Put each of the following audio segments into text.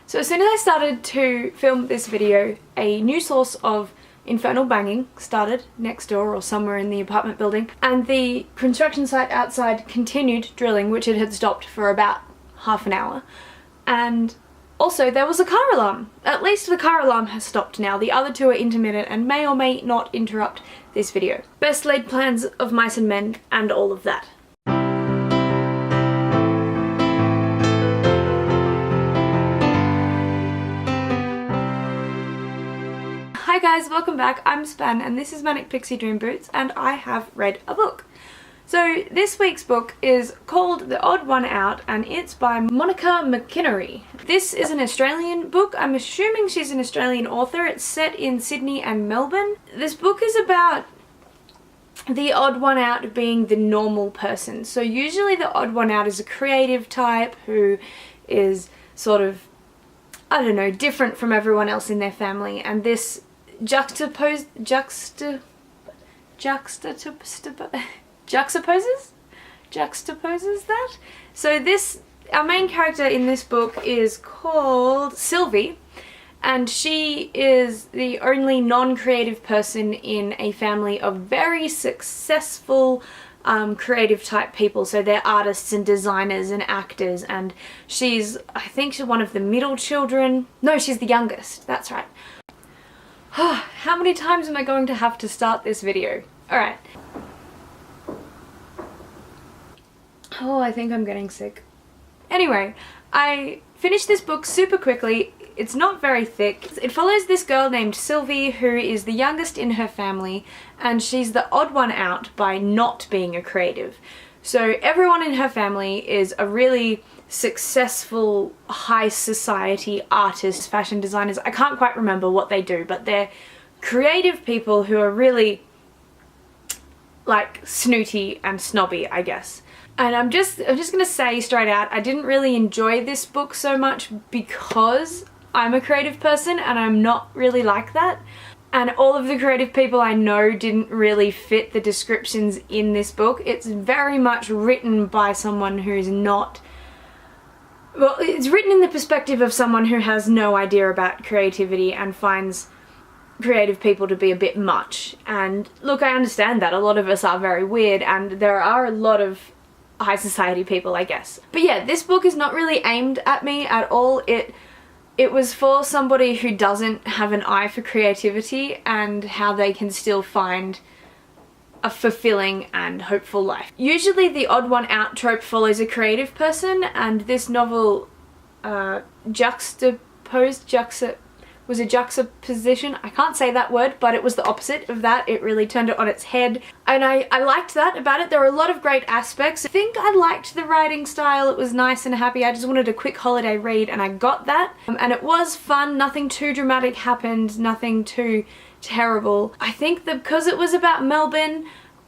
So as soon as I started to film this video, a new source of infernal banging started next door or somewhere in the apartment building, and the construction site outside continued drilling, which it had stopped for about half an hour. And also there was a car alarm. At least the car alarm has stopped now. The other two are intermittent and may or may not interrupt this video. Best laid plans of mice and men and all of that. Hi guys, welcome back. I'm Span and this is Manic Pixie Dream Boots and I have read a book. So this week's book is called The Odd One Out and it's by Monica McInerney. This is an Australian book. I'm assuming she's an Australian author. It's set in Sydney and Melbourne. This book is about the odd one out being the normal person. So usually the odd one out is a creative type who is sort of, I don't know, different from everyone else in their family, and this juxtaposes that. So our main character in this book is called Sylvie, and she is the only non-creative person in a family of very successful creative type people. So they're artists and designers and actors, and I think she's one of the middle children. No, she's the youngest, that's right. How many times am I going to have to start this video? Alright. Oh, I think I'm getting sick. Anyway, I finished this book super quickly. It's not very thick. It follows this girl named Sylvie who is the youngest in her family, and she's the odd one out by not being a creative. So everyone in her family is a really successful high society artist, fashion designers. I can't quite remember what they do, but they're creative people who are really like snooty and snobby, I guess. And I'm just gonna say straight out, I didn't really enjoy this book so much because I'm a creative person and I'm not really like that. And all of the creative people I know didn't really fit the descriptions in this book. It's very much written by someone who's not, well, it's written in the perspective of someone who has no idea about creativity and finds creative people to be a bit much. And look, I understand that. A lot of us are very weird and there are a lot of high society people, I guess. But yeah, this book is not really aimed at me at all. It was for somebody who doesn't have an eye for creativity and how they can still find a fulfilling and hopeful life. Usually the odd one out trope follows a creative person, and this novel was a juxtaposition. I can't say that word, but it was the opposite of that. It really turned it on its head. And I liked that about it. There were a lot of great aspects. I think I liked the writing style. It was nice and happy. I just wanted a quick holiday read and I got that. And it was fun. Nothing too dramatic happened. Nothing too terrible. I think that because it was about Melbourne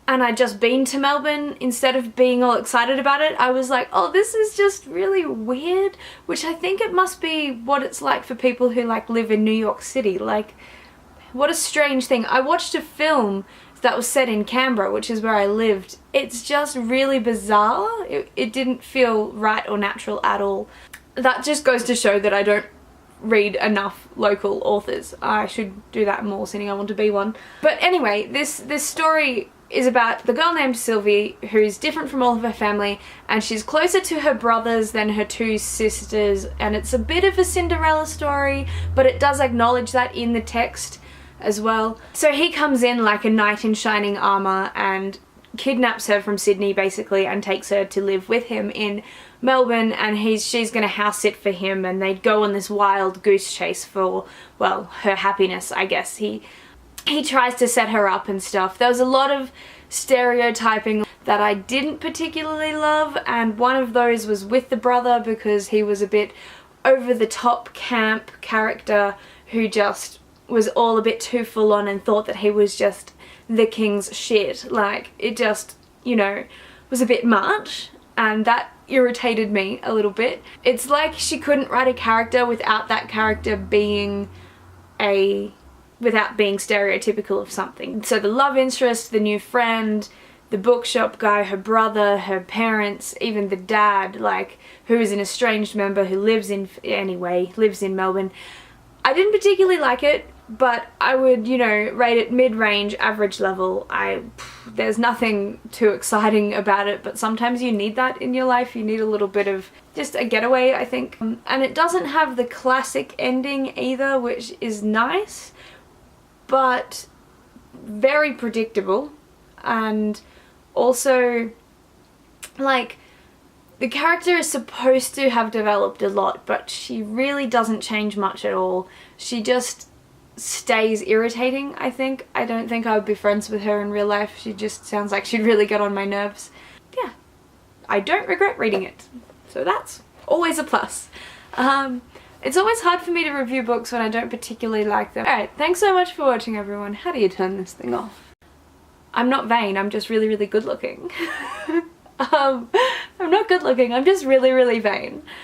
and I'd just been to Melbourne, instead of being all excited about it, I was like, oh, this is just really weird, which I think it must be what it's like for people who like live in New York City. Like, what a strange thing. I watched a film that was set in Canberra, which is where I lived. It's just really bizarre. It didn't feel right or natural at all. That just goes to show that I don't read enough local authors. I should do that more, seeing I want to be one. But anyway, this story is about the girl named Sylvie who's different from all of her family, and she's closer to her brothers than her two sisters, and it's a bit of a Cinderella story, but it does acknowledge that in the text as well. So he comes in like a knight in shining armor and kidnaps her from Sydney basically and takes her to live with him in Melbourne, and she's gonna house sit for him, and they go on this wild goose chase for, well, her happiness, I guess. He tries to set her up and stuff. There was a lot of stereotyping that I didn't particularly love, and one of those was with the brother because he was a bit over the top camp character who just was all a bit too full on and thought that he was just the king's shit. Like, it just, you know, was a bit much, and that irritated me a little bit. It's like she couldn't write a character without that character being without being stereotypical of something. So the love interest, the new friend, the bookshop guy, her brother, her parents, even the dad, like, who is an estranged member who lives in Melbourne. I didn't particularly like it, but I would, you know, rate it mid-range, average level. There's nothing too exciting about it, but sometimes you need that in your life. You need a little bit of just a getaway, I think. And it doesn't have the classic ending either, which is nice, but very predictable. And also, like, the character is supposed to have developed a lot, but she really doesn't change much at all. She just stays irritating, I think. I don't think I would be friends with her in real life. She just sounds like she'd really get on my nerves. Yeah, I don't regret reading it, so that's always a plus. It's always hard for me to review books when I don't particularly like them. Alright, thanks so much for watching, everyone. How do you turn this thing off? I'm not vain, I'm just really, really good looking. I'm not good looking, I'm just really, really vain.